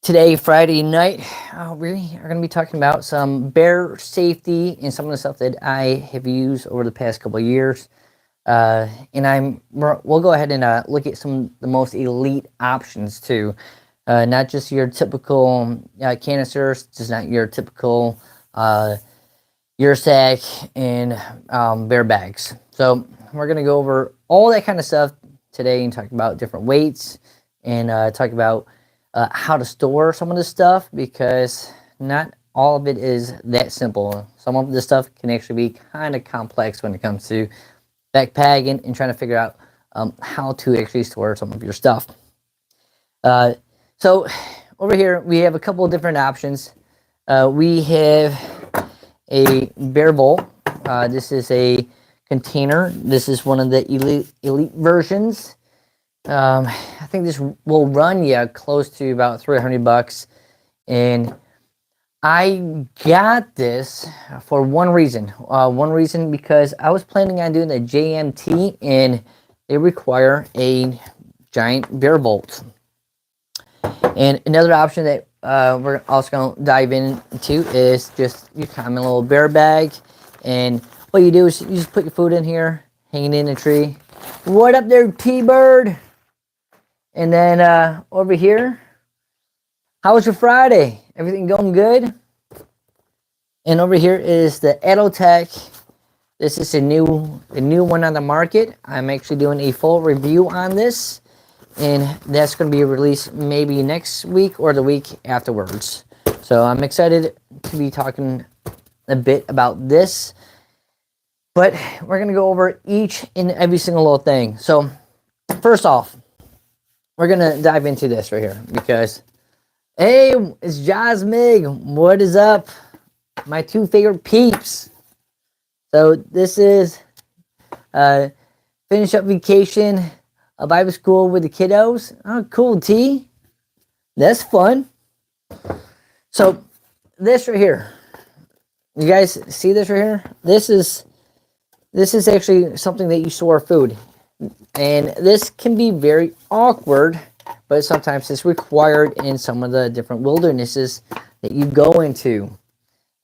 Today, Friday night, we are going to be talking about some bear safety and some of the stuff that I have used over the past couple of years. We'll go ahead and look at some of the most elite options too. Not just your typical canisters, just not your typical sack and bear bags. So we're going to go over all that kind of stuff today and talk about different weights and talk about how to store some of this stuff, because not all of it is that simple. Some of this stuff can actually be kind of complex when it comes to backpacking and trying to figure out how to actually store some of your stuff. So over here we have a couple of different options. We have a bear bolt. This is a container. This is one of the elite versions. I think this will run you close to about $300, and I got this for one reason. Because I was planning on doing the JMT, and they require a giant bear bolt. And another option that we're also going to dive into is just your common little bear bag. And what you do is you just put your food in here, hanging in a tree. What up there, T-Bird? And then over here, how was your Friday? Everything going good? And over here is the EdoTech. This is a new one on the market. I'm actually doing a full review on this, and that's going to be released maybe next week or the week afterwards. So I'm excited to be talking a bit about this. But we're going to go over each and every single little thing. So first off, we're going to dive into this right here because, hey, it's Jazmig. What is up? My two favorite peeps. So this is finish up vacation, a Bible school with the kiddos. Oh, cool, T. That's fun. So this right here, you guys see this right here? This is actually something that you store food. And this can be very awkward, but sometimes it's required in some of the different wildernesses that you go into.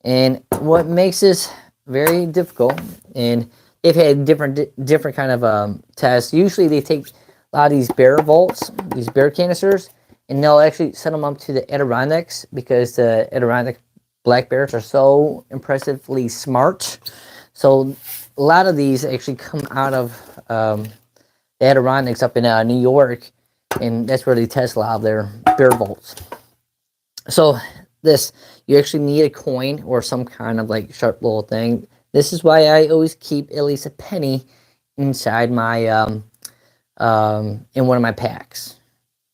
And what makes this very difficult, and they've had different kind of tests. Usually they take a lot of these bear vaults, these bear canisters, and they'll actually set them up to the Adirondacks, because the Adirondack black bears are so impressively smart. So a lot of these actually come out of the Adirondacks up in New York, and that's where they test a lot of their bear vaults. So you actually need a coin or some kind of like sharp little thing. This is why I always keep at least a penny inside my in one of my packs.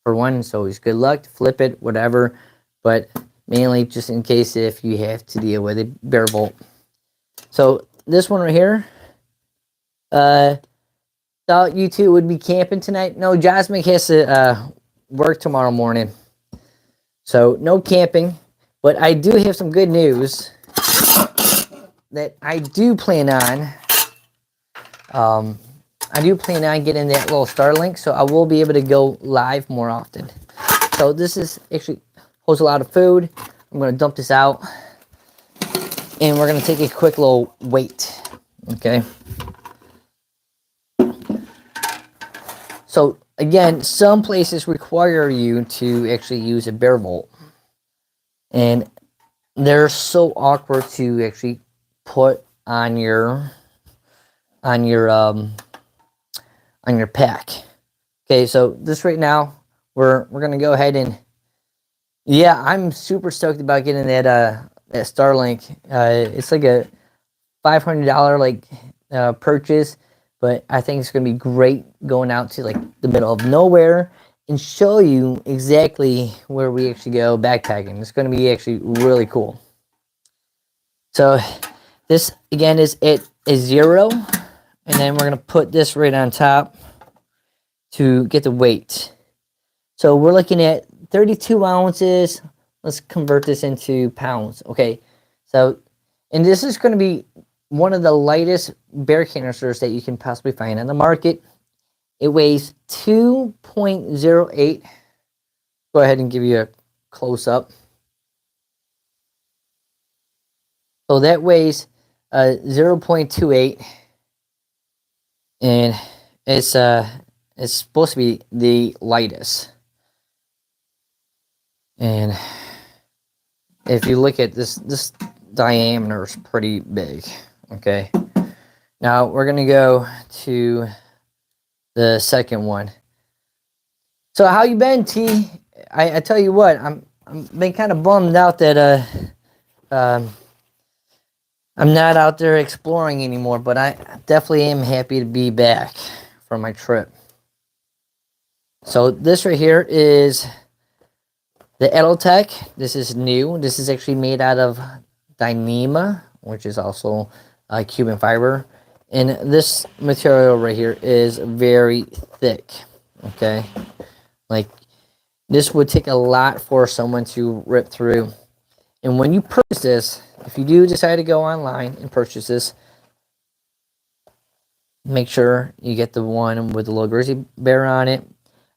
For one, it's always good luck to flip it, whatever, but mainly just in case if you have to deal with a bear bolt. So this one right here, thought you two would be camping tonight. No, Jasmine has to work tomorrow morning, so no camping. But I do have some good news that I do plan on. I do plan on getting that little Starlink, so I will be able to go live more often. So this is actually holds a lot of food. I'm going to dump this out, and we're going to take a quick little weight. Okay. So again, some places require you to actually use a bear bolt, and they're so awkward to actually put on your pack. Okay, so this right now, we're gonna go ahead and, yeah, I'm super stoked about getting that Starlink. It's like a $500 purchase, but I think it's gonna be great going out to like the middle of nowhere and show you exactly where we actually go backpacking. It's gonna be actually really cool. So this again is at a 0, and then we're gonna put this right on top to get the weight. So we're looking at 32 ounces. Let's convert this into pounds. Okay, so, and this is going to be one of the lightest bear canisters that you can possibly find on the market. It weighs 2.08. Go ahead and give you close up. So that weighs 0.28, and it's supposed to be the lightest. And if you look at this diameter is pretty big. Okay. Now we're gonna go to the second one. So how you been, T? I tell you what, I'm been kind of bummed out that I'm not out there exploring anymore, but I definitely am happy to be back from my trip. So this right here is the EltaTech. This is new. This is actually made out of Dyneema, which is also Cuban fiber. And this material right here is very thick. Okay. Like, this would take a lot for someone to rip through. And when you purchase this, if you do decide to go online and purchase this, make sure you get the one with the little grizzly bear on it.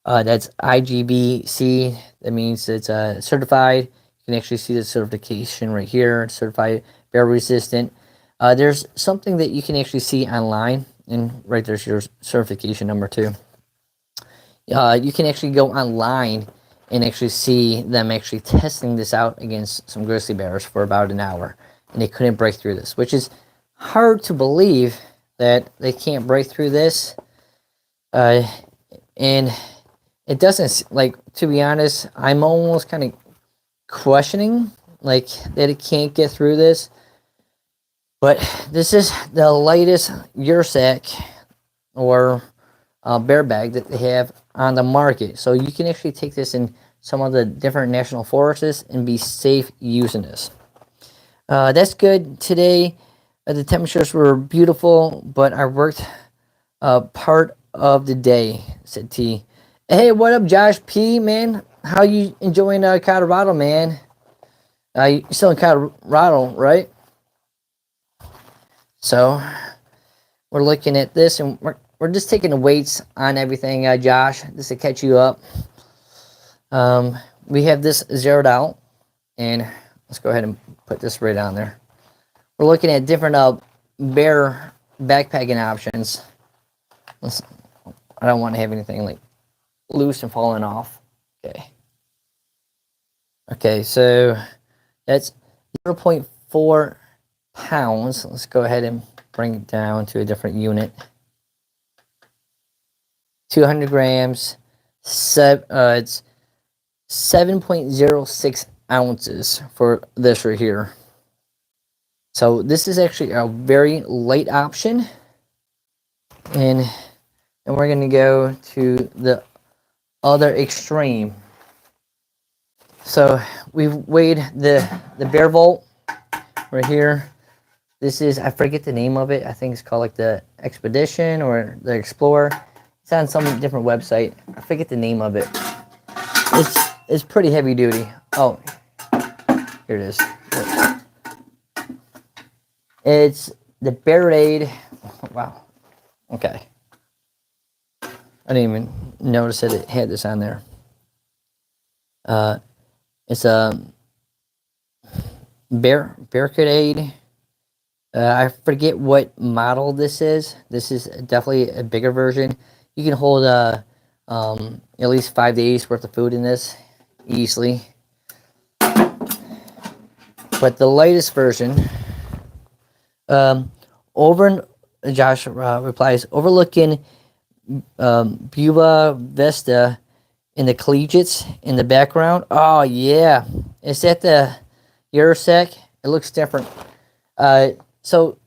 That's IGBC. That means it's certified. You can actually see the certification right here. Certified bear resistant. There's something that you can actually see online, and right there's your certification number too. You can actually go online and actually see them actually testing this out against some grizzly bears for about an hour, and they couldn't break through this, which is hard to believe that they can't break through this. And it doesn't, like, to be honest, I'm almost kind of questioning, like, that it can't get through this. But this is the lightest Ursack or bear bag that they have on the market. So you can actually take this in some of the different national forests and be safe using this. That's good. Today, the temperatures were beautiful, but I worked part of the day, said T. Hey, what up, Josh P, man? How you enjoying Colorado, man? You still in Colorado, right? So we're looking at this, and we're just taking the weights on everything, Josh, just to catch you up. We have this zeroed out, and let's go ahead and put this right on there. We're looking at different bear backpacking options. I don't want to have anything like loose and falling off. Okay, so that's 0.4 pounds. Let's go ahead and bring it down to a different unit. 200 grams. It's 7.06 ounces for this right here. So this is actually a very light option, and we're going to go to the other extreme. So we've weighed the Bearvolt right here. This is, I forget the name of it. I think it's called like the Expedition or the Explorer. It's on some different website. I forget the name of it. It's pretty heavy duty. Oh, here it is. It's the Bearade. Wow. Okay. I didn't even notice that it had this on there. It's a Bearade. I forget what model this is. This is definitely a bigger version. You can hold at least 5 days worth of food in this easily. But the latest version, Josh replies, overlooking Buva Vista in the collegiates in the background. Oh yeah, is that the Ursack? It looks different. So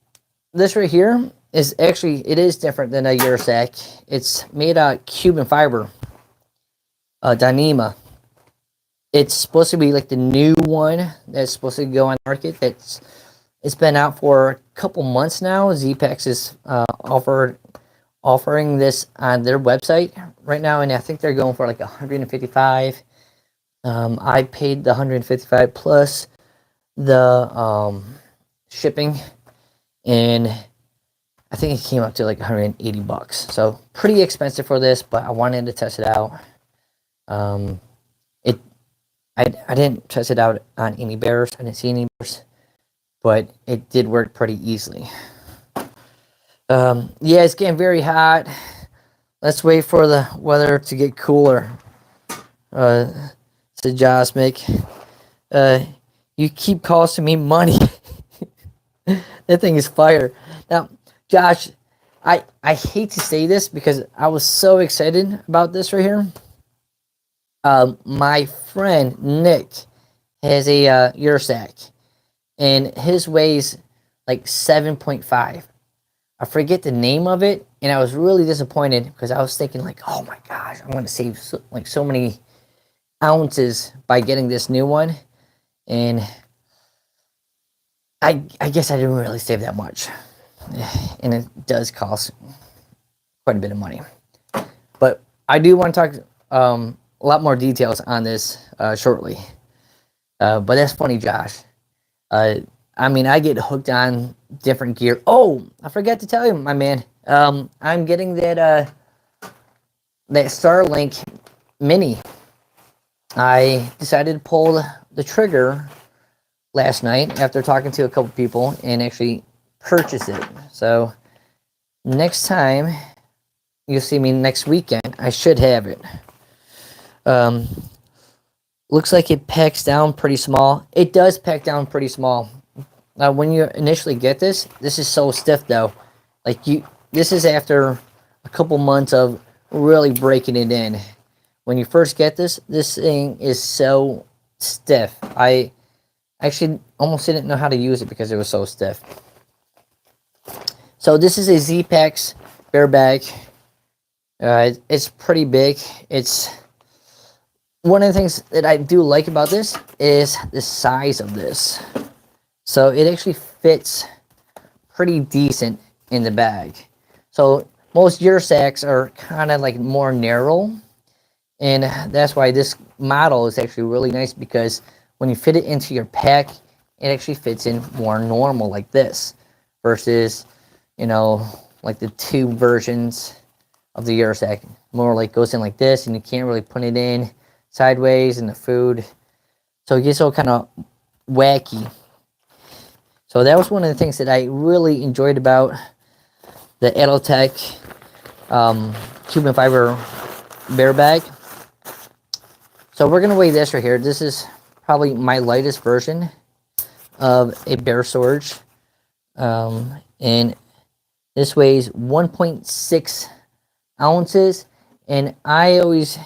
this right here is actually, it is different than a Ursack. It's made out of Cuban fiber, Dyneema. It's supposed to be like the new one that's supposed to go on the market. It's been out for a couple months now. Zpacks is offering this on their website right now, and I think they're going for like 155. I paid the 155 plus the shipping, and I think it came up to like 180 bucks. So pretty expensive for this, but I wanted to test it out. I didn't test it out on any bears. I didn't see any bears, but it did work pretty easily. Yeah, it's getting very hot. Let's wait for the weather to get cooler. Said Josmic. You keep costing me money. That thing is fire. Now, Josh, I hate to say this because I was so excited about this right here. My friend Nick has a Ursac, and his weighs like 7.5. I forget the name of it, and I was really disappointed because I was thinking like, oh my gosh, I'm going to save so many ounces by getting this new one, and I guess I didn't really save that much, and it does cost quite a bit of money. But I do want to talk a lot more details on this shortly. But that's funny, Josh. I mean, I get hooked on different gear. Oh, I forgot to tell you, my man. I'm getting that Starlink Mini. I decided to pull the trigger last night after talking to a couple people and actually purchase it. So next time you'll see me next weekend, I should have it. Looks like it packs down pretty small. It does pack down pretty small. When you initially get this is so stiff though. Like this is after a couple months of really breaking it in. When you first get this thing is so stiff. I actually almost didn't know how to use it because it was so stiff. So this is a Z-Packs bear bag. It's pretty big. It's one of the things that I do like about this is the size of this. So it actually fits pretty decent in the bag. So most Ursacs are kind of like more narrow, and that's why this model is actually really nice because when you fit it into your pack, it actually fits in more normal like this versus, you know, like the two versions of the Ursac. More like goes in like this, and you can't really put it in sideways in the food. So it gets all kind of wacky. So that was one of the things that I really enjoyed about the EldoTech Cuben Fiber bear bag. So we're going to weigh this right here. This is probably my lightest version of a bear storage. And this weighs 1.6 ounces. And I always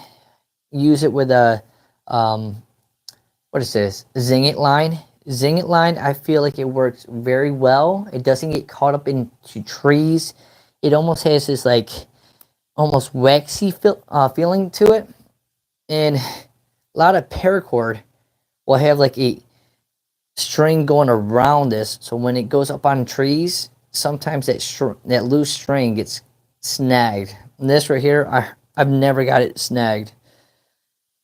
use it with a, what is this? Zingit line. Zingit line, I feel like it works very well. It doesn't get caught up into trees. It almost has this like almost waxy feeling to it. And a lot of paracord will have like a string going around this. So when it goes up on trees, sometimes that loose string gets snagged. And this right here, I've never got it snagged.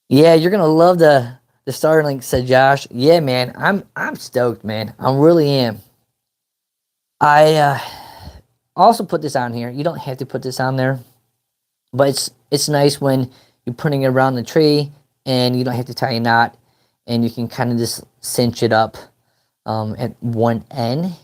Yeah, you're gonna love the Starlink, said Josh. Yeah, man, I'm stoked, man. I really am. I also put this on here. You don't have to put this on there, but it's nice when you're putting it around the tree and you don't have to tie a knot, and you can kind of just cinch it up at one end. And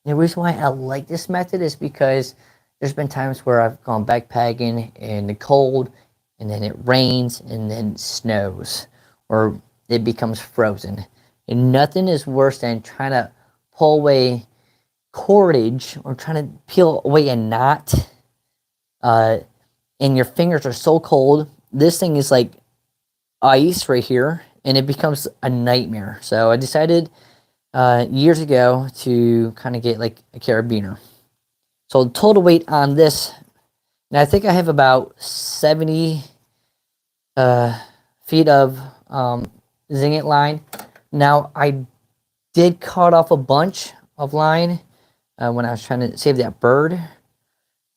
the reason why I like this method is because there's been times where I've gone backpacking in the cold, and then it rains, and then it snows, or it becomes frozen. And nothing is worse than trying to pull away cordage or trying to peel away a knot, and your fingers are so cold. This thing is like ice right here, and it becomes a nightmare. So I decided years ago to kind of get like a carabiner. So the total weight on this, and I think I have about 70 feet of Zingit line. Now I did cut off a bunch of line when I was trying to save that bird.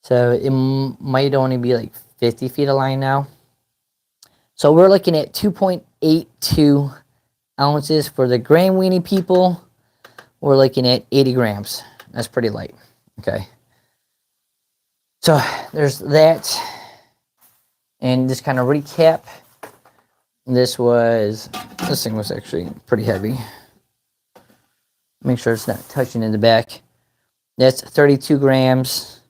So it might only be like 50 feet of line now. So we're looking at 2.82 ounces for the Grand Weenie people. We're looking at 80 grams. That's pretty light. Okay. So there's that. And just kind of recap. This thing was actually pretty heavy. Make sure it's not touching in the back. That's 32 grams,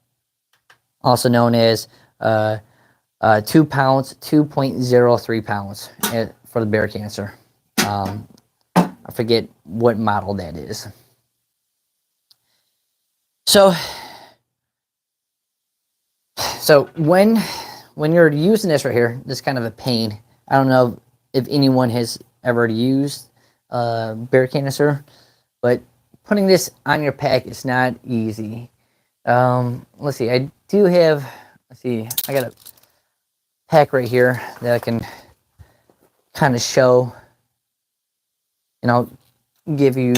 also known as 2 pounds, 2.03 pounds for the bear cancer. I forget what model that is. So when you're using this right here, this is kind of a pain. I don't know if anyone has ever used bear canister, but putting this on your pack is not easy. Let's see. I do have. Let's see. I got a pack right here that I can kind of show, and I'll give you.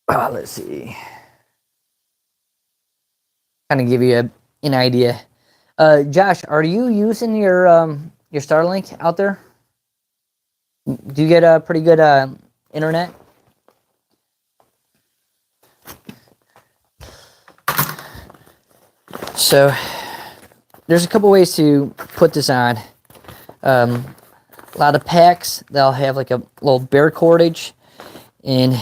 Let's see. Kind of give you an idea. Josh, are you using your Starlink out there? Do you get a pretty good internet? So there's a couple ways to put this on. A lot of packs, they'll have like a little bear cordage, and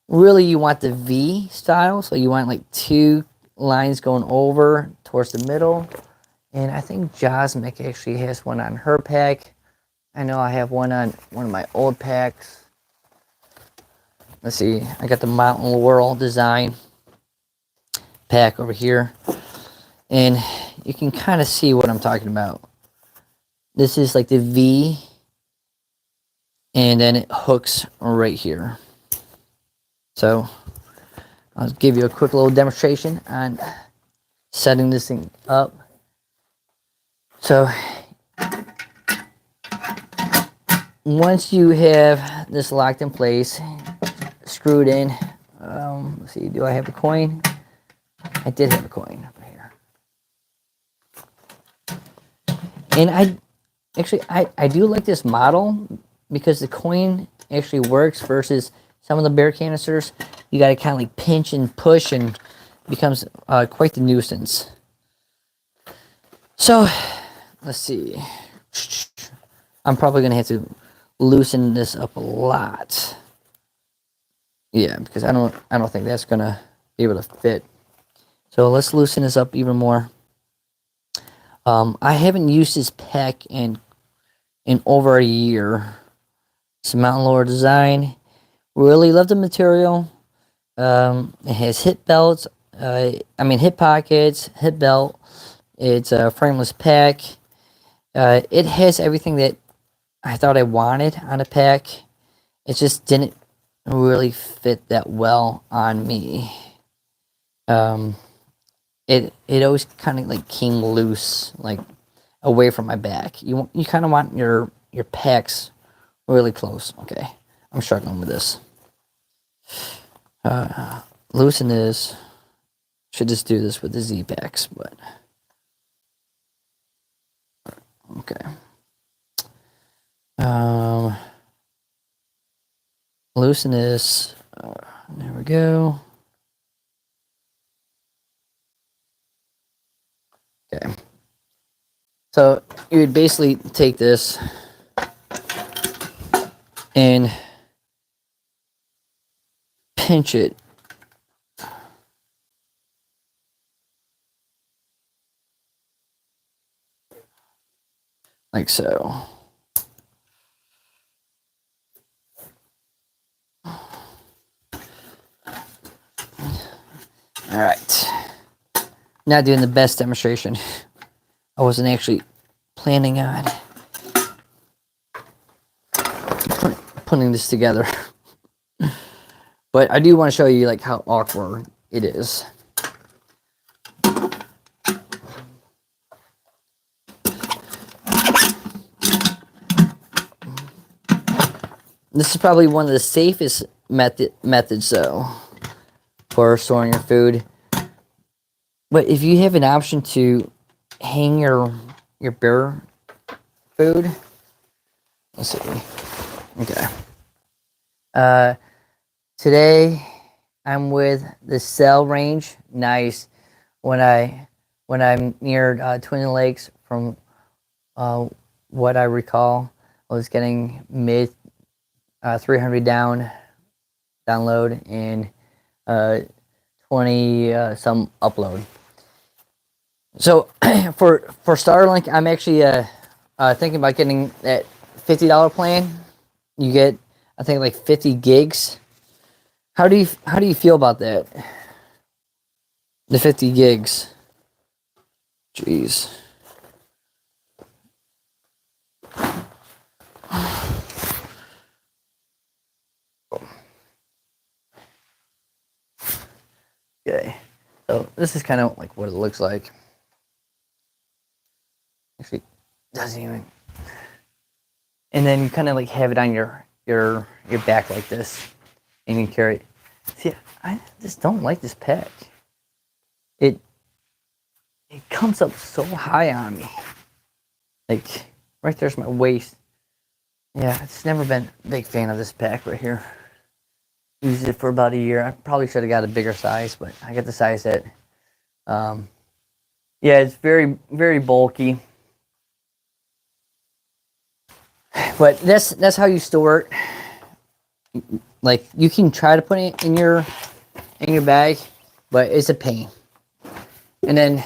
really you want the V style, so you want like 2 lines going over towards the middle. And I think Josmic actually has one on her pack. I know I have one on one of my old packs. Let's see, I got the Mountain Laurel design pack over here. And you can kind of see what I'm talking about. This is like the V, and then it hooks right here. So I'll give you a quick little demonstration on setting this thing up. So once you have this locked in place, screwed in, let's see, do I have a coin? I did have a coin over here. And I do like this model because the coin actually works versus some of the bear canisters. You got to kind of like pinch and push, and it becomes quite the nuisance. So let's see. I'm probably gonna have to loosen this up a lot. Yeah, because I don't think that's gonna be able to fit. So let's loosen this up even more. I haven't used this pack in over a year. It's a Mountain Laurel design. Really love the material. It has hip belts. Hip pockets, hip belt. It's a frameless pack. It has everything that I thought I wanted on a pack. It just didn't really fit that well on me. It always kind of like came loose, like away from my back. You kind of want your packs really close. Okay, I'm struggling with this. Loosen this. Should just do this with the Z packs, but okay. Loosen this. There we go. Okay. So you would basically take this and pinch it. Like so. All right. Not doing the best demonstration. I wasn't actually planning on putting this together. But I do want to show you like how awkward it is. This is probably one of the safest methods though for storing your food. But if you have an option to hang your bear food, let's see. Okay. Today I'm with the Cell Range. Nice. When I'm near Twin Lakes from what I recall, I was getting mid 300 download and 20 some upload. So for Starlink, I'm actually thinking about getting that $50 plan. You get, I think, like 50 gigs. How do you feel about that? The 50 gigs. Jeez. Okay. So this is kind of like what it looks like. Actually, doesn't even. And then you kind of like have it on your back like this, and you carry it. See, I just don't like this pack. It comes up so high on me. Like right there's my waist. Yeah, it's never been a big fan of this pack right here. Used it for about a year. I probably should have got a bigger size, but I got the size that. Yeah, it's very, very bulky. But that's how you store it. Like you can try to put it in your bag, but it's a pain. And then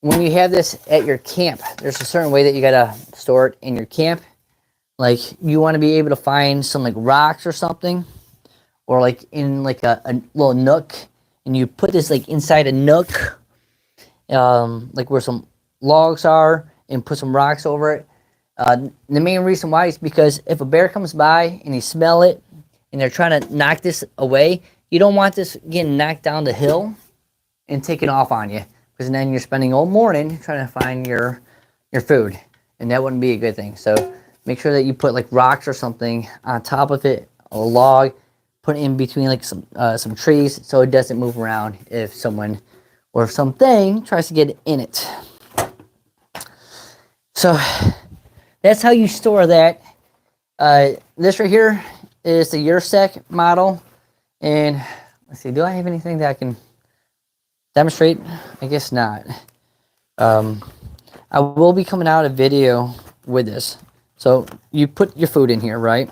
when you have this at your camp, there's a certain way that you gotta store it in your camp. Like you want to be able to find some like rocks or something, or like in like a little nook, and you put this like inside a nook, like where some logs are, and put some rocks over it. The main reason why is because if a bear comes by and they smell it and they're trying to knock this away, you don't want this getting knocked down the hill and taken off on you, because then you're spending all morning trying to find your food, and that wouldn't be a good thing. So make sure that you put like rocks or something on top of it, a log, put it in between like some trees so it doesn't move around if someone or if something tries to get in it. So that's how you store that. This right here is the Ursec model. And let's see, do I have anything that I can demonstrate? I guess not. I will be coming out a video with this. So you put your food in here, right?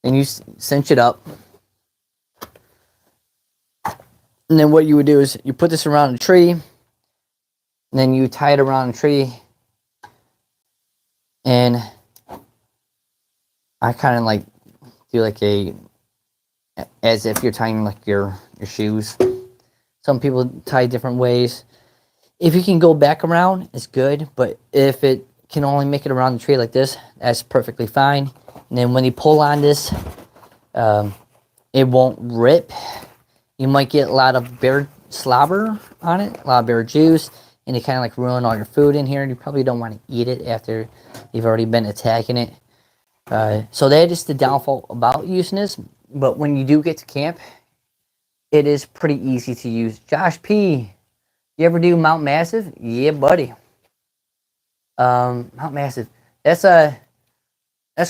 And you cinch it up. And then what you would do is you put this around a tree. And then you tie it around a tree. And I kind of like do like as if you're tying like your shoes. Some people tie different ways. If you can go back around, it's good. But if it can only make it around the tree like this, that's perfectly fine. And then when you pull on this, it won't rip. You might get a lot of bear slobber on it, a lot of bear juice, and it kind of like ruin all your food in here. You probably don't want to eat it after you've already been attacking it. So that is the downfall about using this. But when you do get to camp, it is pretty easy to use. Josh P, you ever do Mount Massive? Yeah, buddy. Mount Massive. That's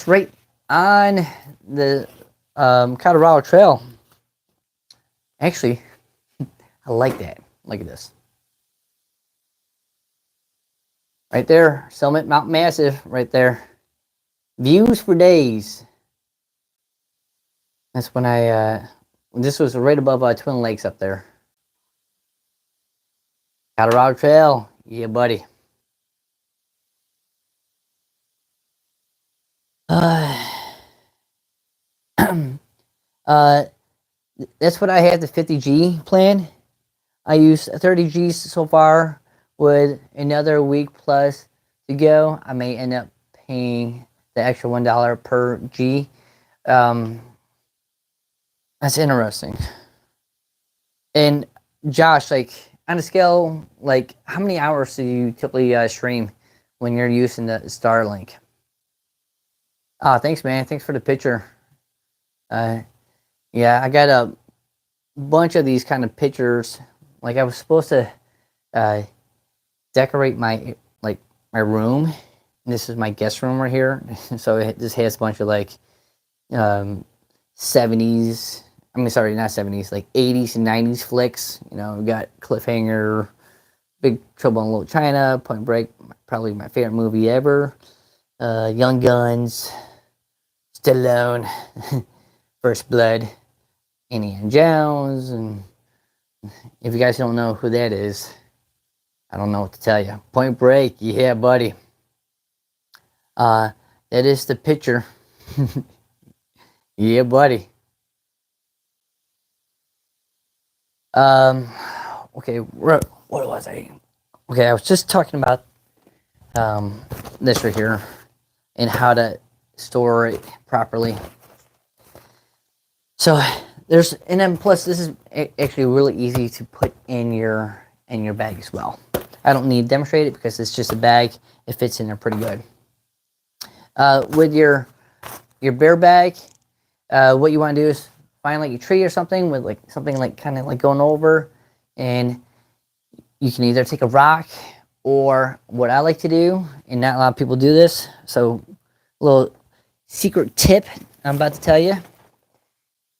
right on the Colorado Trail. Actually, I like that. Look at this. Right there, Summit Mount Massive, right there. Views for days. That's when this was right above Twin Lakes up there. Colorado Trail, yeah, buddy. That's what I have, the 50G plan. I use 30Gs so far. With another week plus to go, I may end up paying the extra $1 per G. That's interesting. And Josh, like on a scale, like how many hours do you typically stream when you're using the Starlink? Thanks, man. Thanks for the picture. Yeah, I got a bunch of these kind of pictures. Like I was supposed to decorate my room. This is my guest room right here. So this has a bunch of like 70s. I mean, sorry, not 70s, like 80s and 90s flicks. You know, we got Cliffhanger, Big Trouble in Little China, Point Break, probably my favorite movie ever. Young Guns, Stallone, First Blood, Indiana Jones, and if you guys don't know who that is, I don't know what to tell you. Point Break, yeah, buddy. That is the picture. Yeah, buddy. Um, okay, what was I? Okay, I was just talking about this right here and how to store it properly. So there's, and then plus this is actually really easy to put in your bag as well. I don't need to demonstrate it because it's just a bag. It fits in there pretty good. With your bear bag, what you want to do is find like a tree or something with like something like kind of like going over, and you can either take a rock, or what I like to do, and not a lot of people do this, so a little secret tip I'm about to tell you.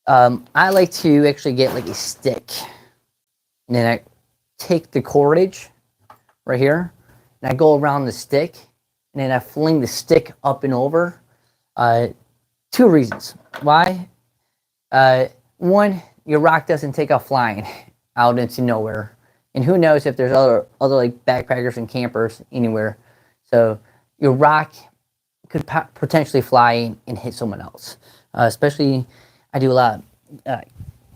I like to actually get like a stick, and then I take the cordage right here, and I go around the stick, and then I fling the stick up and over. Two reasons why. One, your rock doesn't take off flying out into nowhere, and who knows if there's other like backpackers and campers anywhere. So your rock could potentially fly and hit someone else. Especially, I do a lot of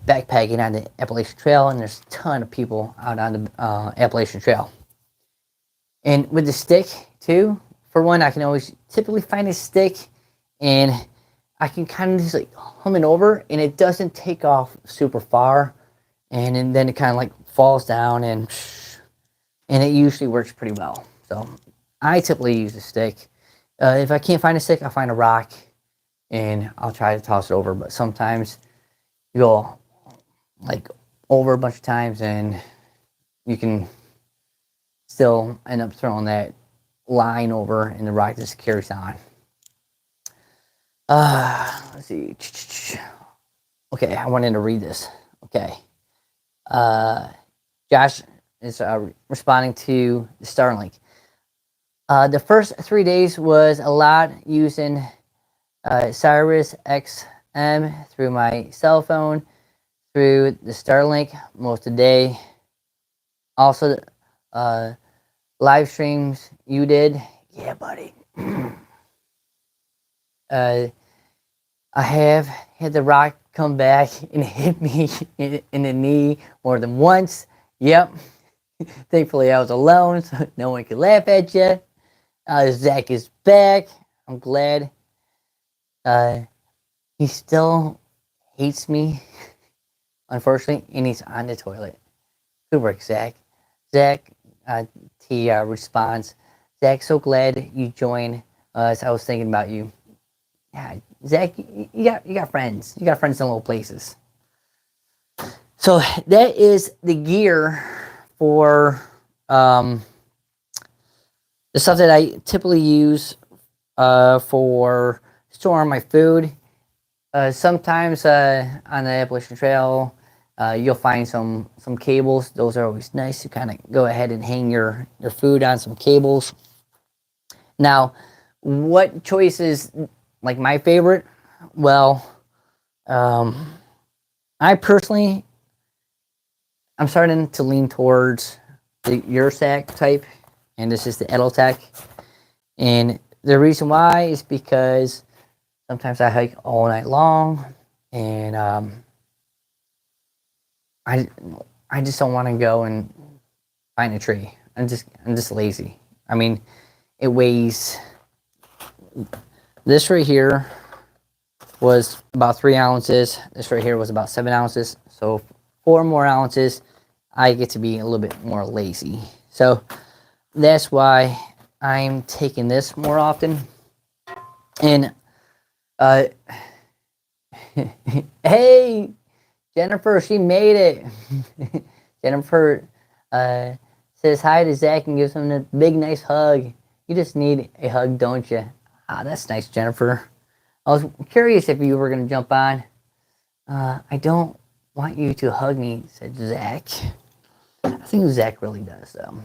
backpacking on the Appalachian Trail, and there's a ton of people out on the Appalachian Trail. And with the stick too, for one, I can always typically find a stick, and I can kind of just like hum it over, and it doesn't take off super far, and then it kind of like falls down, and it usually works pretty well. So I typically use a stick. If I can't find a stick, I'll find a rock, and I'll try to toss it over. But sometimes you go like over a bunch of times, and you can still end up throwing that line over, and the rock just carries on. Let's see. Okay, I wanted to read this. Okay. Josh is responding to the Starlink. The first 3 days was a lot using Sirius XM through my cell phone, through the Starlink most of the day. Also, live streams you did. Yeah, buddy. I have had the rock come back and hit me in the knee more than once. Yep. Thankfully, I was alone, so no one could laugh at you. Zach is back. I'm glad. He still hates me, unfortunately, and he's on the toilet. Good work, Zach. Zach, T responds, Zach, so glad you joined us. I was thinking about you. Yeah, Zach, you got friends. You got friends in little places. So that is the gear for the stuff that I typically use for storing my food. Sometimes on the Appalachian Trail, you'll find some cables. Those are always nice to kind of go ahead and hang your food on some cables. Now, what choices like my favorite? Well, I personally, I'm starting to lean towards the Ursac type, and this is the EdelTech. And the reason why is because sometimes I hike all night long, and I just don't want to go and find a tree. I'm just lazy. I mean, it weighs. This right here was about 3 ounces. This right here was about 7 ounces. So 4 more ounces, I get to be a little bit more lazy. So that's why I'm taking this more often. And hey, Jennifer, she made it. Jennifer says hi to Zach and gives him a big, nice hug. You just need a hug, don't you? Ah, that's nice, Jennifer. I was curious if you were going to jump on. I don't want you to hug me, said Zach. I think Zach really does, though.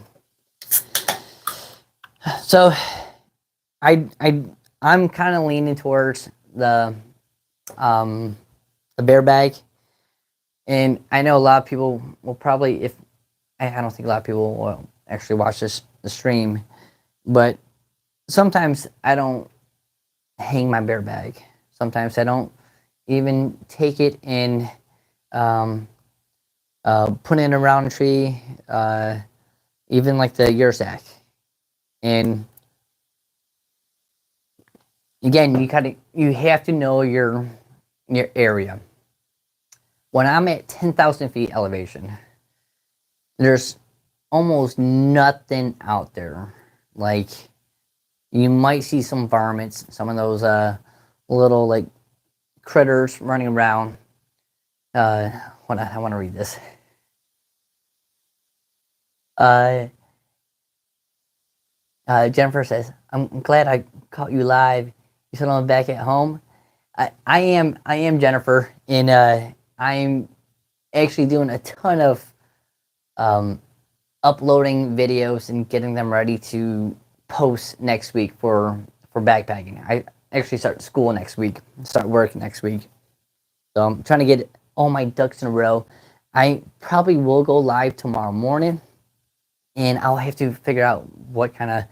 So, I'm kind of leaning towards um the bear bag, and I know a lot of people will probably, if I don't think a lot of people will actually watch the stream, but sometimes I don't hang my bear bag. Sometimes I don't even take it and um, put it in a round tree, even like the yursak. And again, you have to know your area. When I'm at 10,000 feet elevation, there's almost nothing out there. Like, you might see some varmints, some of those little like critters running around. Hold on, I want to read this. Uh, Jennifer says, "I'm glad I caught you live. You said I'm back at home. I am Jennifer, and I'm actually doing a ton of um, uploading videos and getting them ready to post next week for backpacking. I actually start school next week, start work next week, so I'm trying to get all my ducks in a row. I probably will go live tomorrow morning, and I'll have to figure out what I'm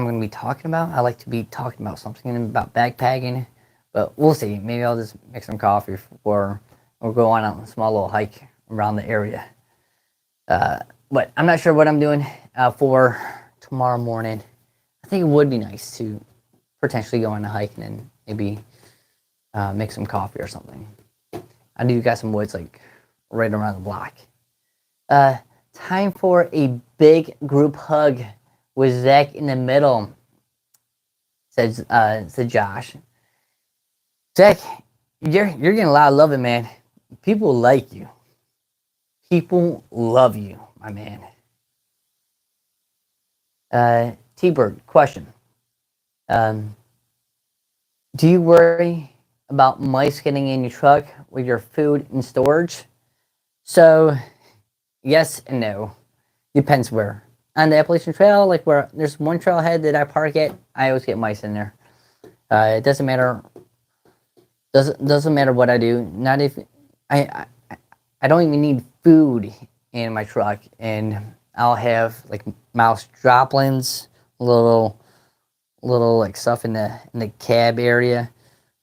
going to be talking about. I like to be talking about something about backpacking, but we'll see. Maybe I'll just make some coffee or go on a small little hike around the area. But I'm not sure what I'm doing for tomorrow morning. I think it would be nice to potentially go on a hike and then maybe make some coffee or something. I do got some woods like right around the block. Time for a big group hug with Zach in the middle, said Josh. Zach, you're getting a lot of loving, man. People like you. People love you, my man. T-Bird, question. Um, do you worry about mice getting in your truck with your food and storage? So, yes and no. Depends where. On the Appalachian Trail, like where there's one trailhead that I park at, I always get mice in there. It doesn't matter. Doesn't matter what I do. Not if I I don't even need food in my truck, and I'll have like mouse droplings, little like stuff in the cab area.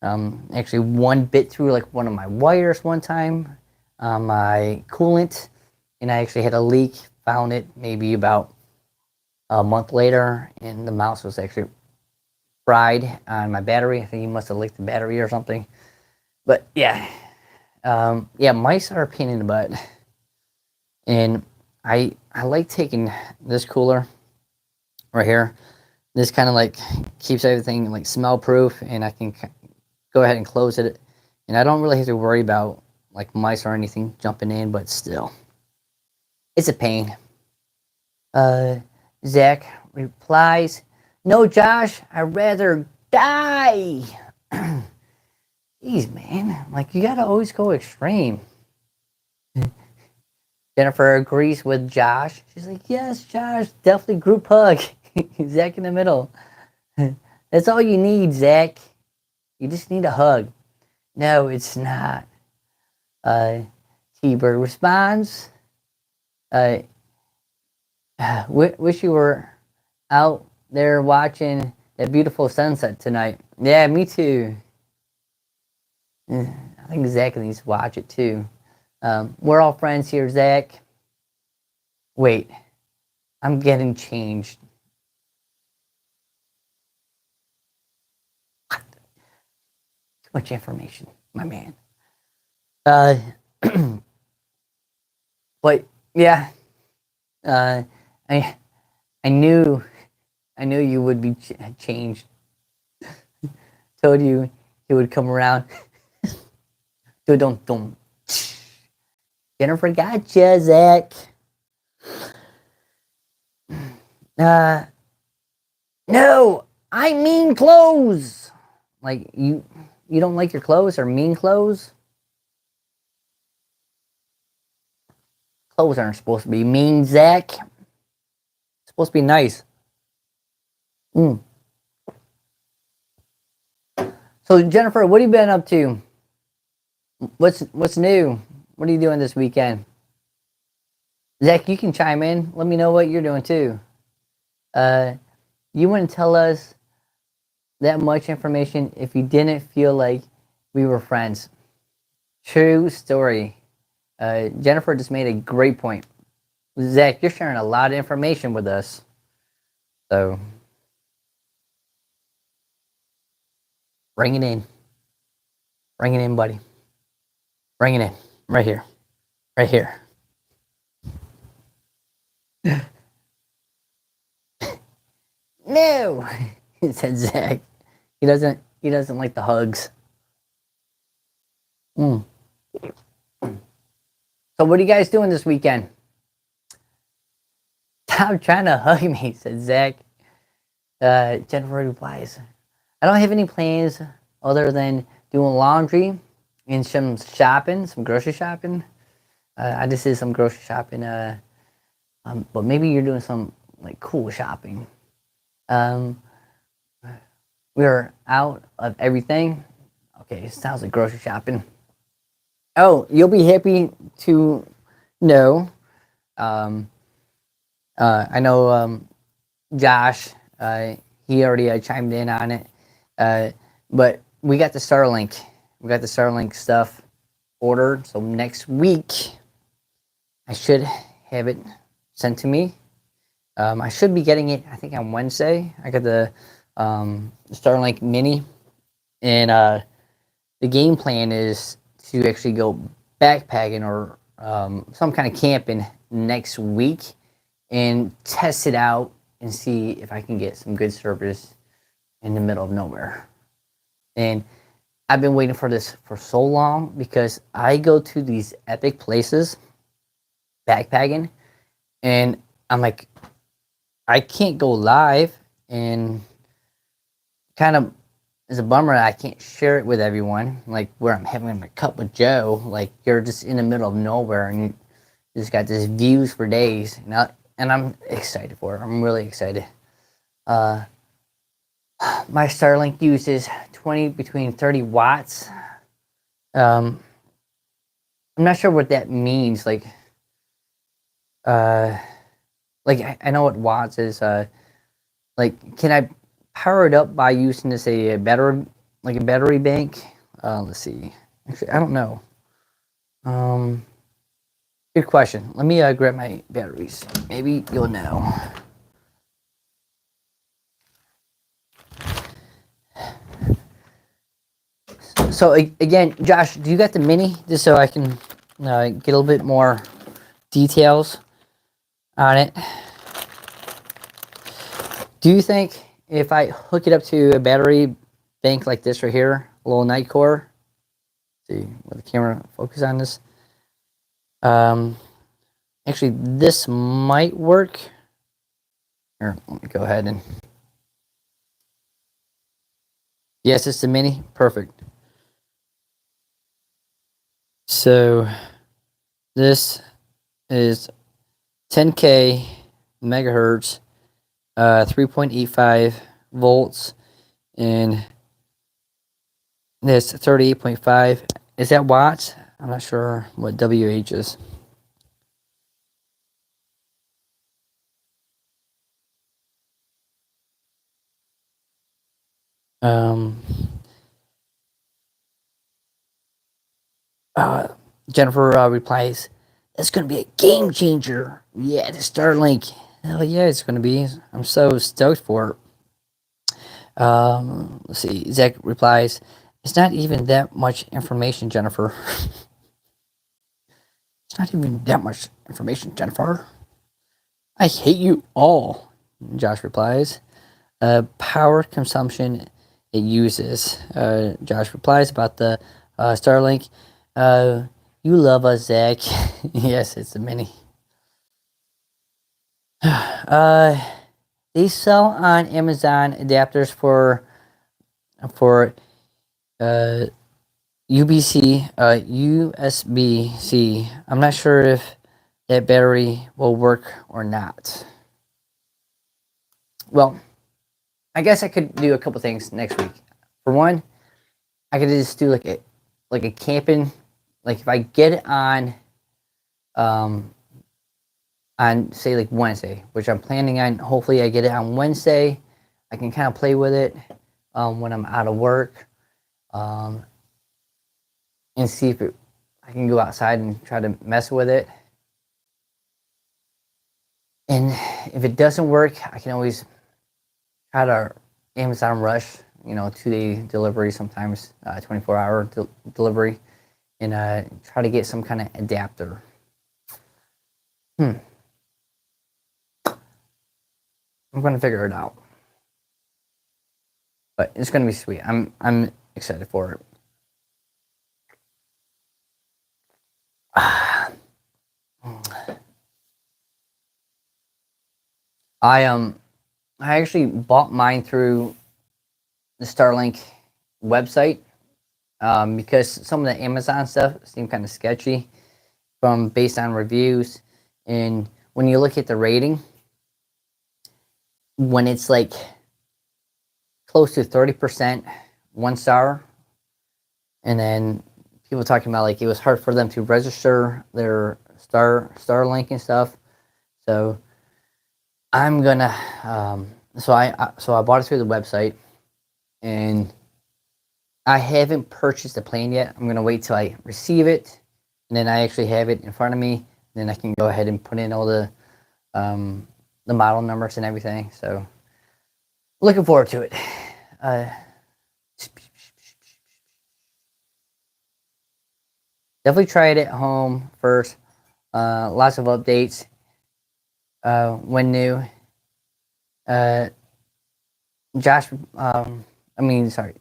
Actually, one bit through like one of my wires one time, my coolant, and I actually had a leak. Found it maybe about a month later, and the mouse was actually fried on my battery. I think he must have licked the battery or something. But yeah, yeah, mice are a pain in the butt, and I like taking this cooler right here. This kind of like keeps everything like smell proof, and I can go ahead and close it, and I don't really have to worry about like mice or anything jumping in. But still, it's a pain. Zach replies, "No, Josh, I'd rather die." Jeez, man, like you gotta always go extreme. Jennifer agrees with Josh. She's like, "Yes, Josh, definitely group hug." Zach in the middle. That's all you need, Zach. You just need a hug. No, it's not. Uh, T-Bird responds, uh, wish you were out there watching that beautiful sunset tonight. Yeah, me too. I think Zach needs to watch it too. We're all friends here, Zach. Wait, I'm getting changed. Too much information, my man. Uh, but yeah, uh, I I knew you would be changed. Told you he would come around. Dum. Jennifer gotcha, Zach. No, I mean clothes. Like you don't like your clothes or mean clothes? Clothes aren't supposed to be mean, Zach. It's supposed to be nice. Mm. So Jennifer, what have you been up to? What's new? What are you doing this weekend? Zach, you can chime in. Let me know what you're doing too. Uh, you wouldn't tell us that much information if you didn't feel like we were friends. True story. Jennifer just made a great point. Zach, you're sharing a lot of information with us. So bring it in. Bring it in, buddy. Bring it in. Right here. Right here. No, said Zach. He doesn't like the hugs. Mm. So what are you guys doing this weekend? Stop trying to hug me, said Zach. Jennifer replies, I don't have any plans other than doing laundry and some shopping, some grocery shopping. I just did some grocery shopping, but maybe you're doing some like cool shopping. Um, we're out of everything. Okay, sounds like grocery shopping. Oh, you'll be happy to know. Um, I know Josh. He already chimed in on it. But we got the Starlink. We got the Starlink stuff ordered. So next week, I should have it sent to me. I should be getting it, I think, on Wednesday. I got the Starlink Mini. And the game plan is to actually go backpacking or some kind of camping next week and test it out and see if I can get some good service in the middle of nowhere. And I've been waiting for this for so long because I go to these epic places backpacking and I'm like, I can't go live and kind of it's a bummer that I can't share it with everyone. Like where I'm having my cup with Joe, like you're just in the middle of nowhere and you just got this views for days. And I'm excited for it. I'm really excited. Uh, my Starlink uses between 30 watts. Um, I'm not sure what that means. Uh, I know what watts is. Like, can I power it up by using this a battery, like a battery bank? Let's see. Actually, I don't know. Um, Good question. Let me grab my batteries. Maybe you'll know. So again, Josh, do you got the mini just so I can get a little bit more details on it? Do you think if I hook it up to a battery bank like this right here, a little Nitecore, see, with the camera focus on this. Actually, this might work. Here, let me go ahead and. Yes, it's the mini. Perfect. So this is 10K megahertz, 3.85 volts, and this 38.5. Is that watts? I'm not sure what WH is. Um, uh, Jennifer replies, "That's going to be a game changer." Yeah, the Starlink. Hell yeah, it's going to be. I'm so stoked for it. Let's see. Zach replies, "It's not even that much information, Jennifer." It's not even that much information, Jennifer. I hate you all. Josh replies. Power consumption it uses. Josh replies about the Starlink. You love us, Zach. Yes, it's a mini. Uh, they sell on Amazon adapters for UBC, USB C. I'm not sure if that battery will work or not. Well, I guess I could do a couple things next week. For one, I could just do like a camping, like if I get it um on say like Wednesday, which I'm planning on. Hopefully, I get it on Wednesday. I can kind of play with it when I'm out of work, um, and see if I can go outside and try to mess with it. And if it doesn't work, I can always try to Amazon Rush. 2-day delivery, sometimes 24-hour delivery, and try to get some kind of adapter. I'm gonna figure it out, but it's gonna be sweet. I'm excited for it. I I actually bought mine through the Starlink website because some of the Amazon stuff seemed kind of sketchy from based on reviews, and when you look at the rating, when it's like close to 30% 1 star, and then people talking about like it was hard for them to register their Starlink and stuff. So I'm gonna so I bought it through the website, and I haven't purchased the plane yet. I'm gonna wait till I receive it, and then I actually have it in front of me. Then I can go ahead and put in all the model numbers and everything. So looking forward to it. Uh, Definitely try it at home first. Lots of updates when new. Uh, Josh, I mean, sorry,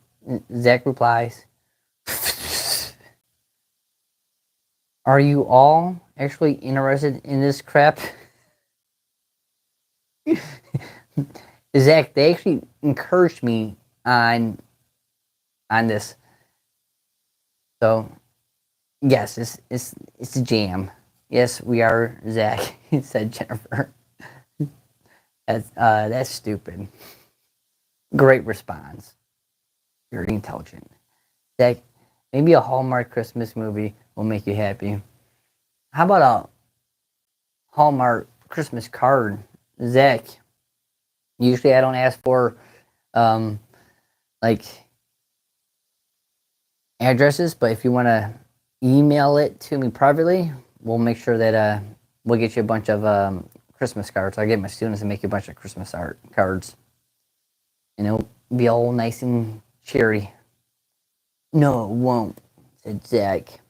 Zach replies, "Are you all actually interested in this crap?" Zach, they actually encouraged me on this. So yes, it's a jam. Yes, we are, Zach, said Jennifer. That's stupid. Great response. Very intelligent. Zach, maybe a Hallmark Christmas movie will make you happy. How about a Hallmark Christmas card, Zach? Usually I don't ask for um like addresses, but if you want to email it to me privately, we'll make sure that we'll get you a bunch of Christmas cards. I get my students to make you a bunch of Christmas art cards, and it'll be all nice and cheery. No, it won't, said Zach.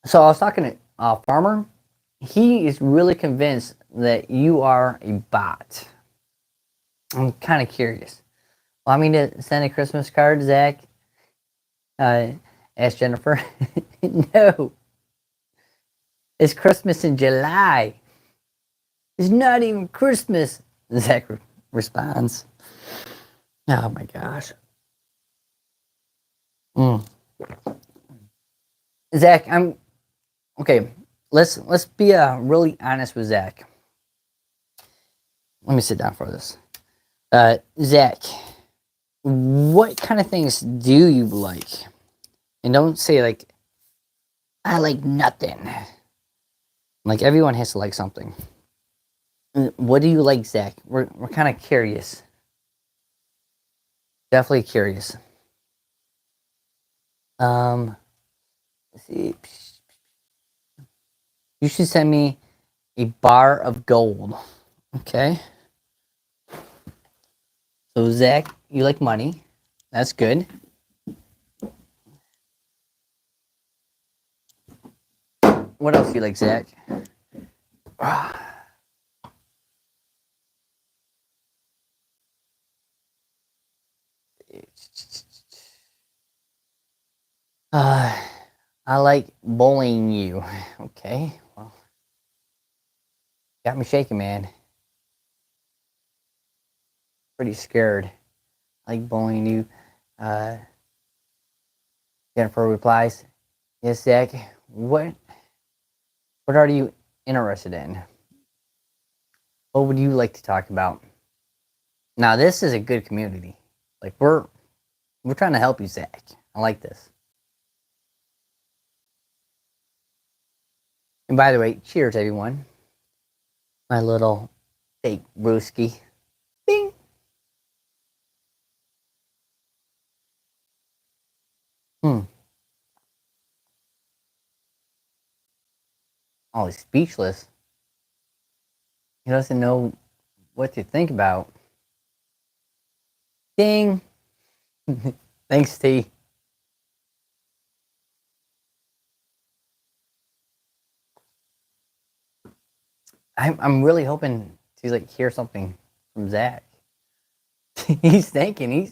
So I was talking to a farmer. He is really convinced that you are a bot. I'm kind of curious. Want me to send a Christmas card, Zach? Asked Jennifer. No, it's Christmas in July. It's not even Christmas. Zach responds. Oh my gosh. Mm. Zach, I'm okay. Let's be really honest with Zach. Let me sit down for this. Zach, what kind of things do you like? And don't say like I like nothing. Like everyone has to like something. What do you like, Zach? We're kind of curious. Definitely curious. Let's see. You should send me a bar of gold. Okay. So Zach, you like money. That's good. What else do you like, Zach? I like bullying you. Okay. Well, got me shaking, man. Pretty scared. I like bullying you. Uh, Jennifer replies, "Yes, Zach. What are you interested in?" What would you like to talk about? Now, this is a good community. Like we're trying to help you, Zach. I like this. And by the way, cheers, everyone. My little fake brewski. Bing. Hmm. Oh, he's speechless. He doesn't know what to think about. Ding. Thanks, T. I'm really hoping to like hear something from Zach. He's thinking.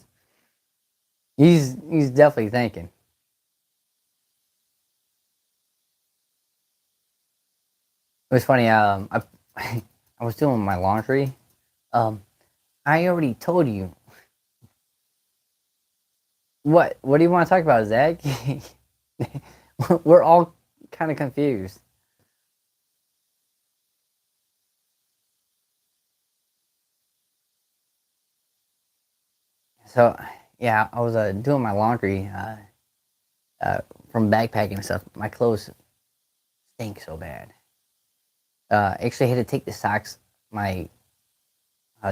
He's definitely thinking. It was funny. I was doing my laundry. Um, I already told you. What? What do you want to talk about, Zach? We're all kind of confused. So, yeah, I was doing my laundry uh, from backpacking and stuff. My clothes stink so bad. Actually, I had to take the socks, my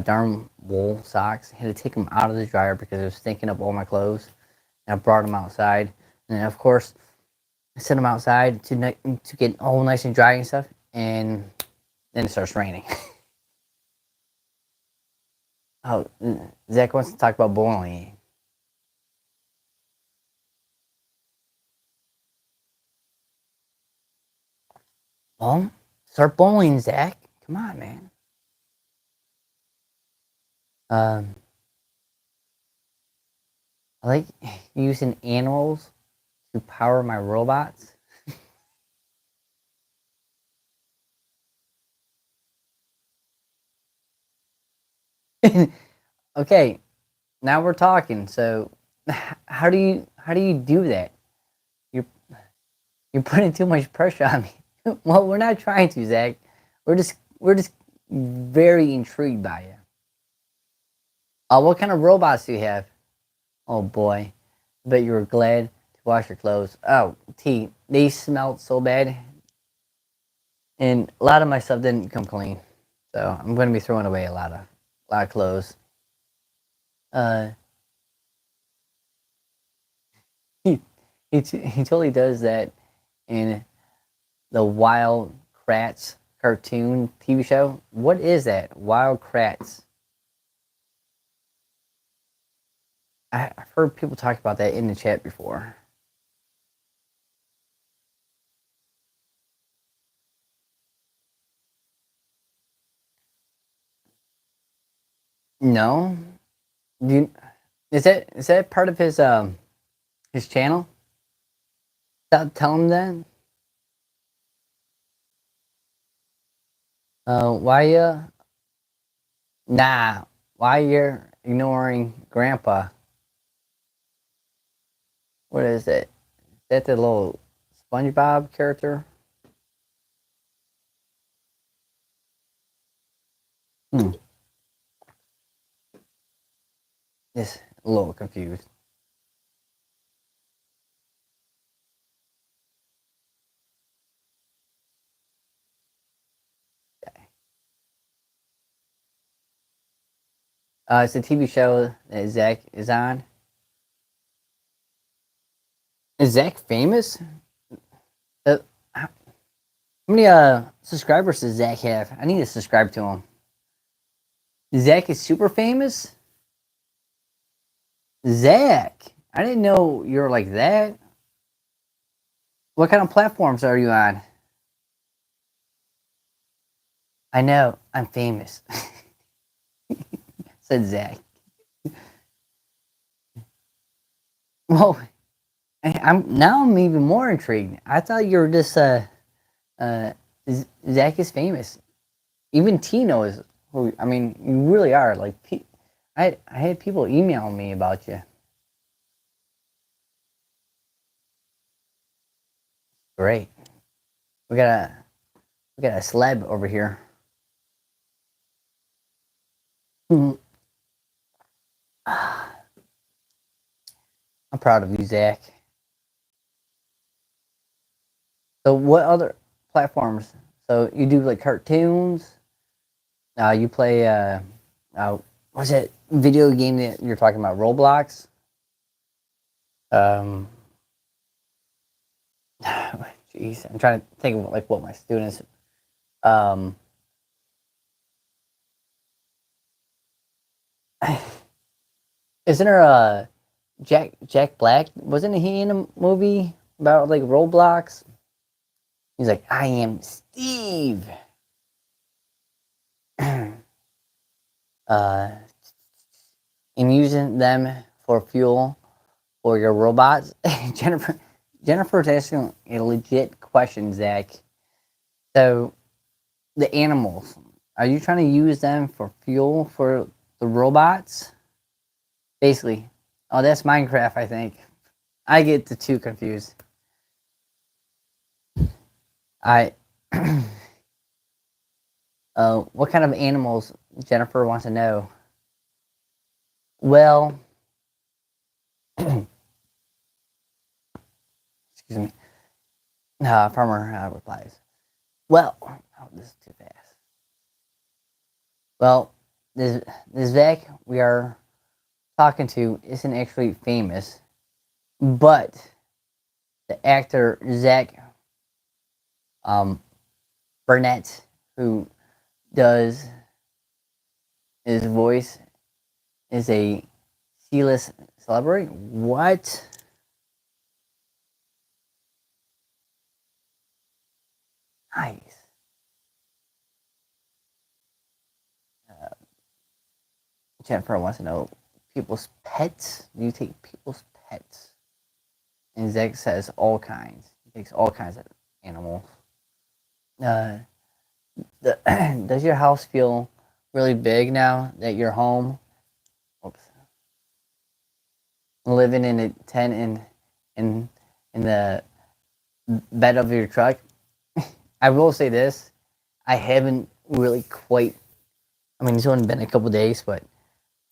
darn wool socks. I had to take them out of the dryer because it was stinking up all my clothes. And I brought them outside, and then, of course, I set them outside to get all nice and dry and stuff. And then it starts raining. Oh, Zach wants to talk about bowling. Well, start bowling, Zach. Come on, man. Um, I like using animals to power my robots. Okay, now we're talking. So, how do you do that? You're you're putting too much pressure on me. Well, we're not trying to, Zach. We're just very intrigued by you. What kind of robots do you have? Oh boy, I bet you were glad to wash your clothes. Oh, T, they smelled so bad, and a lot of my stuff didn't come clean. So I'm going to be throwing away a lot of clothes. Uh, he he totally does that in the Wild Kratts cartoon TV show. What is that? Wild Kratts. I've heard people talk about that in the chat before. No, do you, is that part of his channel? Tell him that. Why nah? Why you're ignoring Grandpa? What is it? Is that the little SpongeBob character? Hmm. Just a little confused. It's a TV show that Zach is on. Is Zach famous? How many subscribers does Zach have? I need to subscribe to him. Zach is super famous. Zach, I didn't know you were like that. What kind of platforms are you on? I know I'm famous, said Zach. Well, I'm even more intrigued. I thought you were just uh Zach is famous. Even Tino is. Who I mean, you really are. Like, I had people emailing me about you. Great. We got a we got a celeb over here. I'm proud of you, Zach. So, what other platforms? So, you do like cartoons. You play. What's that video game that you're talking about? Roblox. Um, Jeez, I'm trying to think of like what my students. Um, isn't there a Jack Black? Wasn't he in a movie about like Roblox? He's like, I am Steve. uh, and using them for fuel for your robots. Jennifer's asking a legit question, Zach. So the animals, are you trying to use them for fuel for the robots? Basically. Oh, that's Minecraft, I think. I get the two confused. I what kind of animals Jennifer wants to know? Well, excuse me. Farmer replies, well, oh, this is too fast. Well, this Zach we are talking to isn't actually famous, but the actor Zach Burnett, who does his voice, is a C-list celebrity. What? Nice. Jennifer wants to know people's pets. Do you take people's pets? And Zach says all kinds. He takes all kinds of animals. Uh, does your house feel really big now that you're home? Oops. Living in a tent in the bed of your truck. I will say this: I haven't really quite. I mean, it's only been a couple days, but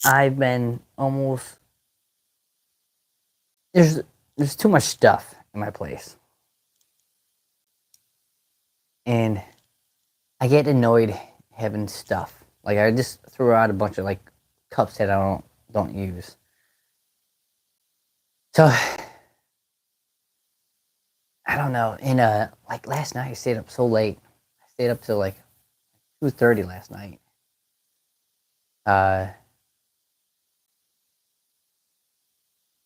I've been almost. There's there's too much stuff in my place, and I get annoyed having stuff. Like I just threw out a bunch of like cups that I don't use. So I don't know. And like last night I stayed up so late. I stayed up till like 2:30 last night. Uh,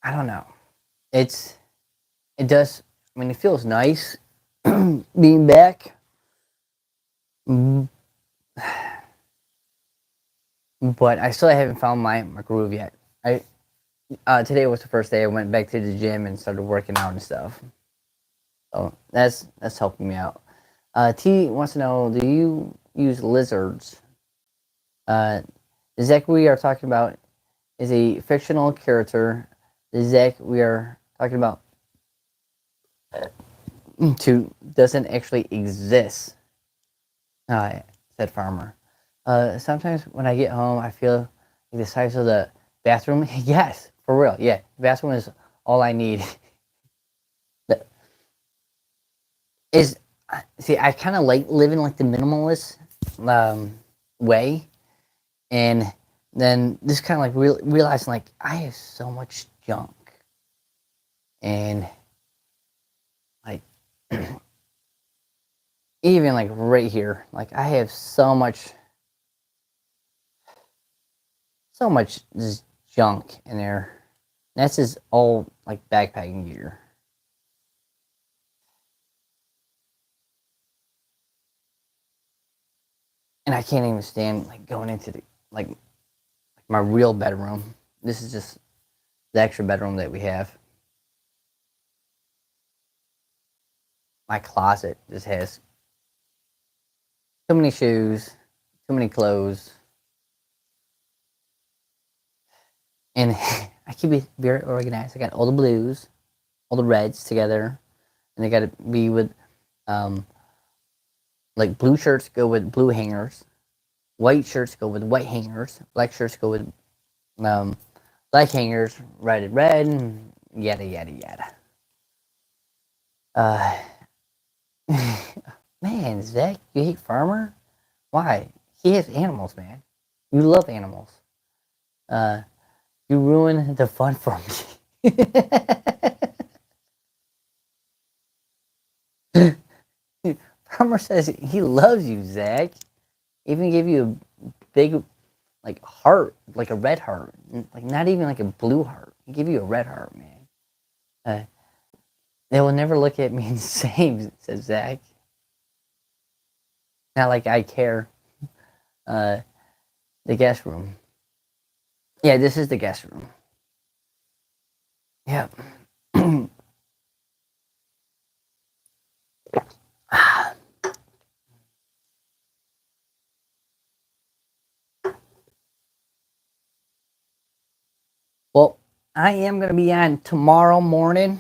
I don't know. It's it does. I mean, it feels nice being back, mm, but I still haven't found my groove yet. I Today was the first day I went back to the gym and started working out and stuff. So that's helping me out. T wants to know: do you use lizards? Uh, the Zach we are talking about is a fictional character. The Zach we are talking about to doesn't actually exist. Said Farmer. Sometimes when I get home, I feel like the size of the bathroom. Yes, for real. Yeah, the bathroom is all I need. is See, I kind of like living like the minimalist um, way, and then just kind of like realizing like I have so much junk, and like even like right here, like I have so much just junk in there. That's just all like backpacking gear. And I can't even stand like going into the like my real bedroom. This is just the extra bedroom that we have. My closet just has too many shoes, too many clothes, and I keep it very organized. I got all the blues, all the reds together, and they got to be with um, like blue shirts go with blue hangers, white shirts go with white hangers, black shirts go with black hangers, red is red, and yada yada yada. Uh, man, Zach, you hate Farmer? Why? He has animals, man. You love animals. Uh, you ruin the fun for me. Farmer says he loves you, Zach. Even gave you a big, like, heart, like a red heart, like not even like a blue heart. He gave you a red heart, man. They will never look at me the same, says Zach. Not like I care. The guest room. Yeah, this is the guest room. Yep. Well, I am going to be on tomorrow morning.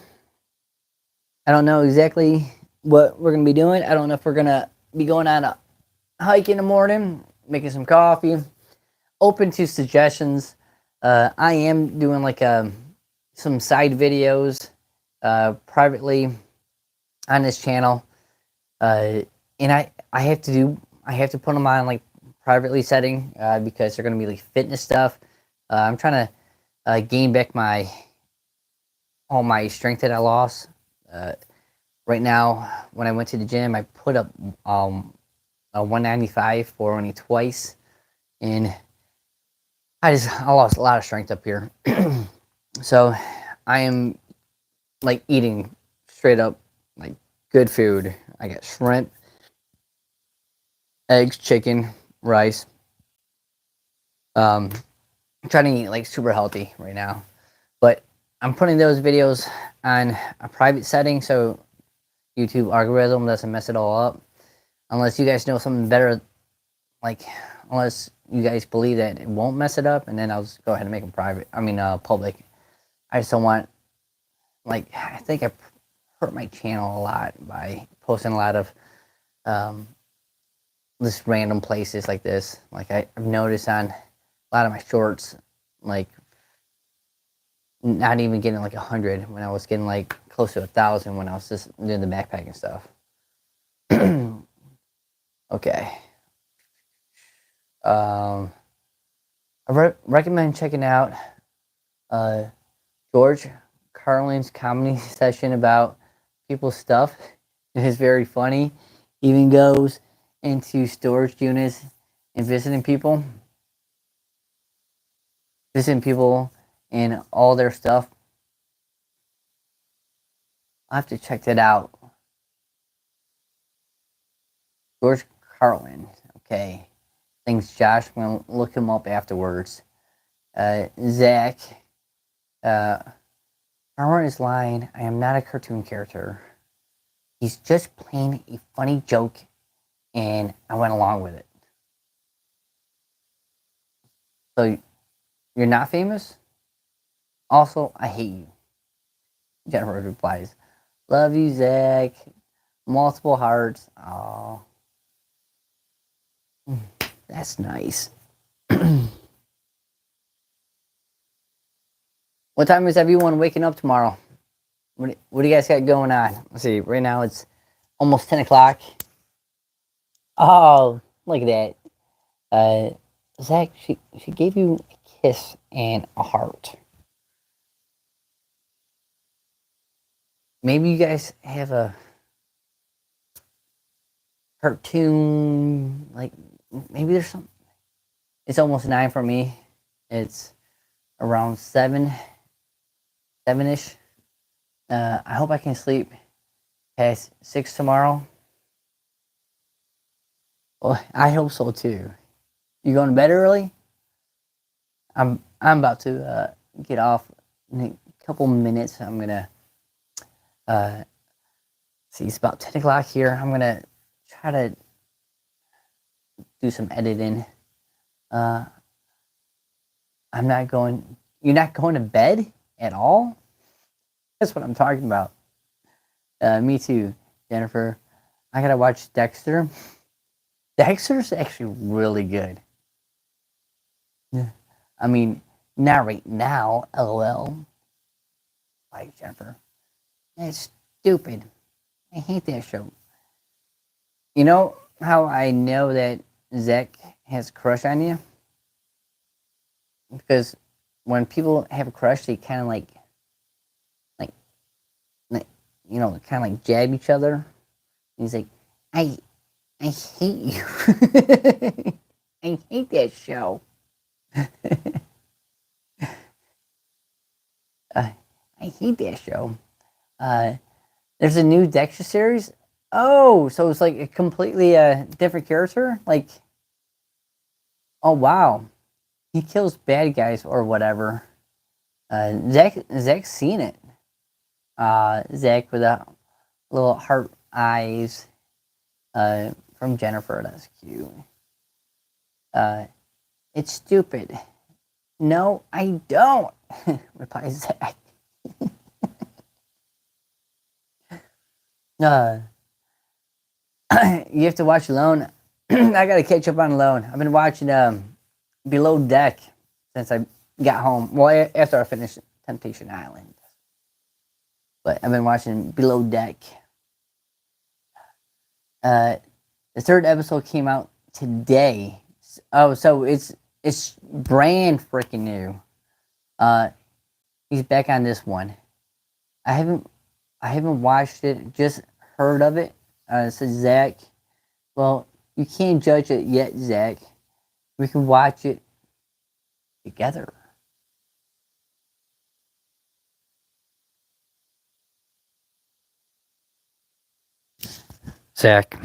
I don't know exactly what we're going to be doing. I don't know if we're going to be going on a hike in the morning, making some coffee. Open to suggestions. I am doing like some side videos privately on this channel, and I have to put them on like privately setting because they're going to be like fitness stuff. I'm trying to gain back all my strength that I lost. Right now, when I went to the gym, I put up a 195 for only twice, and I lost a lot of strength up here. So I am like eating straight up like good food. I got shrimp, eggs, chicken, rice. I'm trying to eat like super healthy right now, but I'm putting those videos on a private setting so YouTube algorithm doesn't mess it all up. Unless you guys know something better, like unless you guys believe that it won't mess it up, and then I'll just go ahead and make them private. I mean, public. I just don't want, like, I think I hurt my channel a lot by posting a lot of just random places like this. Like I've noticed on a lot of my shorts, like not even getting like 100 when I was getting like close to 1,000 when I was just doing the backpacking stuff. Okay. I recommend checking out George Carlin's comedy session about people's stuff. It is very funny. Even goes into storage units and visiting people and all their stuff. I'll have to check that out. George Carlin. Okay. Thanks, Josh. I'm going to look him up afterwards. Zach. Farmer is lying. I am not a cartoon character. He's just playing a funny joke, and I went along with it. So, you're not famous? Also, I hate you. Jennifer replies, love you, Zach. Multiple hearts. Oh, that's nice. What time is everyone waking up tomorrow? What do you guys got going on? Let's see. Right now it's almost 10 o'clock. Oh, look at that. Zach, she gave you a kiss and a heart. Maybe you guys have a cartoon, like maybe there's some. It's almost 9 for me. It's around 7-ish. I hope I can sleep past 6 tomorrow. Well, I hope so too. You going to bed early? I'm about to get off in a couple minutes. I'm gonna see. It's about 10 o'clock here. I'm gonna try to do some editing. I'm not going. You're not going to bed at all? That's what I'm talking about. Me too, Jennifer. I gotta watch Dexter. Dexter's actually really good. I mean, not right now, lol. Like Jennifer. That's stupid. I hate that show. You know how I know that Zach has a crush on you? Because when people have a crush, they kind of like, like, kind of like jab each other. And he's like, I, I hate you. I hate that show. I hate that show. Uh, there's a new Dexter series. Oh, so it's like a completely different character. Like, oh wow, he kills bad guys or whatever. Zach's seen it. Zach with a little heart eyes. From Jennifer. That's cute. Uh, it's stupid. No, I don't. Replies Zach. Uh, you have to watch Alone. I gotta catch up on Alone. I've been watching Below Deck since I got home. Well, after I finished Temptation Island, but I've been watching Below Deck. The third episode came out today. Oh, so it's brand freaking new. He's back on this one. I haven't watched it. Just heard of it. It says Zach. Well, you can't judge it yet, Zach. We can watch it together. Zach.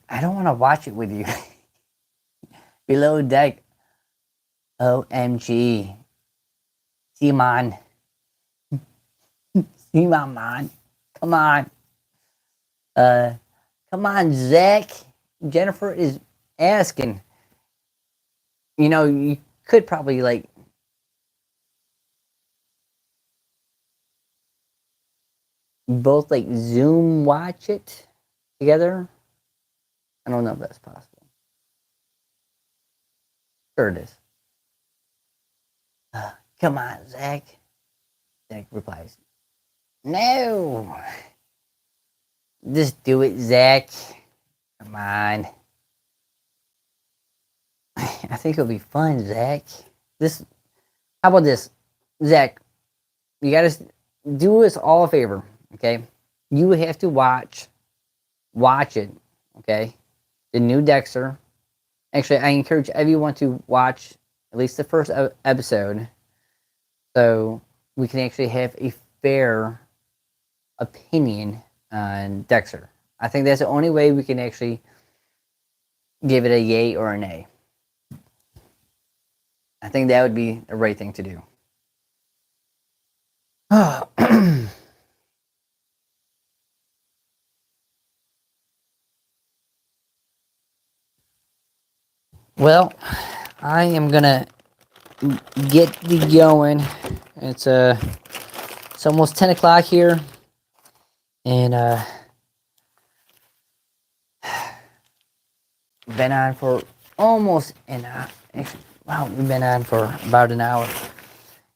I don't want to watch it with you. Below Deck. OMG. Simon. Simon, man. Come on. Come on, Zach. Jennifer is asking. You know, you could probably like both like Zoom watch it together. I don't know if that's possible. Sure it is. Come on, Zach. Zach replies, no. Just do it, Zach. Come on. I think it'll be fun, Zach. This. How about this, Zach? You gotta do us all a favor, okay? You have to watch it, okay? The new Dexter. Actually, I encourage everyone to watch at least the first episode, so we can actually have a fair opinion on Dexter. I think that's the only way we can actually give it a yay or a nay. I think that would be the right thing to do. Well, I am gonna get the going. It's almost 10 o'clock here, and been on for almost an hour. Wow, we've been on for about an hour,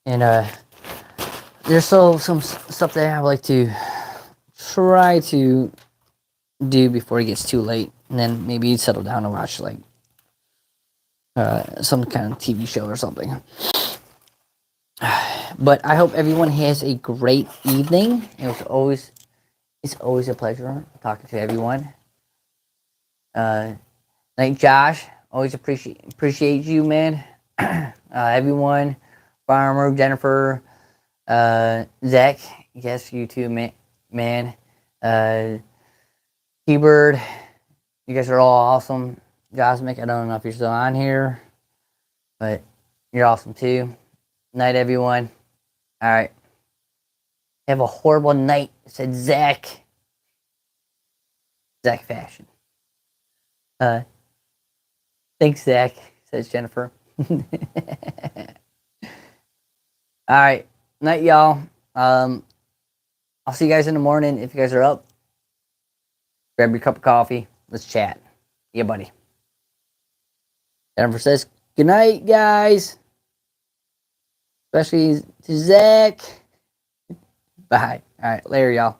and there's still some stuff that I would like to try to do before it gets too late, and then maybe settle down and watch like some kind of TV show or something. But I hope everyone has a great evening. It's always a pleasure talking to everyone. Like Josh, always appreciate you, man. Everyone, Farmer, Jennifer, Zach, yes, you too, man. T-Bird, you guys are all awesome. Josmic, I don't know if you're still on here, but you're awesome too. Night, everyone. All right. Have a horrible night, said Zach. Zach Fashion. Thanks, Zach, says Jennifer. All right. Night, y'all. I'll see you guys in the morning. If you guys are up, grab your cup of coffee. Let's chat. Yeah, buddy. Jennifer says, good night, guys. Especially to Zach. Bye. All right, later, y'all.